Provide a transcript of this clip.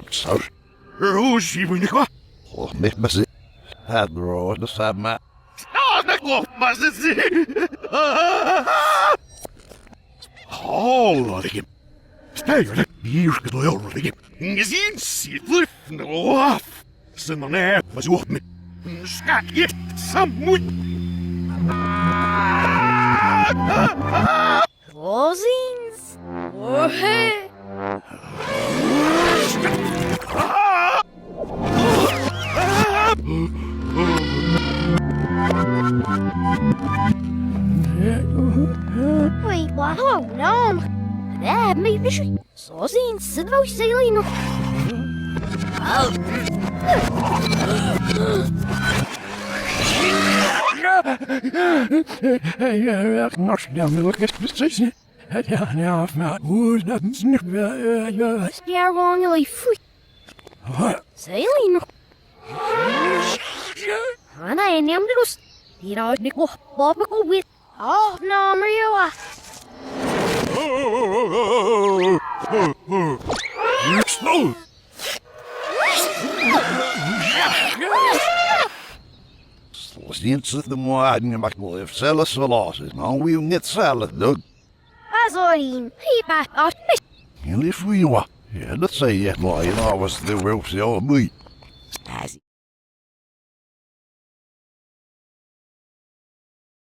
Så. Roosje, moet je qua. Och, niet maar zin. Het brood, dat staat maar. Ah, dat klopt, maar ze zien. Hallo, ik heb. Stijger, hier is het heel erg. Gezien, ziet het af. Ze dan er, maar zo op me. Schak je, samoei. Roziens. Oh, hey. Wait, wow, no. Daar, mee visje. Zo zien, zit wel zeilen nog. Ja, nog snel mogelijk precies. Ja, maar hoe dat is niet meer. Ja, wrong, jullie foei. Zeilen nog. Nee, neem de rust. Hier houdt niet nog. Laat me goed wit. Oh, nou, maar joh. Snel. Niet zitten maar, je mag wel even zelfs verlassen. Nou, wie niet zelf, Doug. Azorin, hier maar. Jullie voor je wat? Ja, dat zei je echt maar. Je nou was de wel zo moe.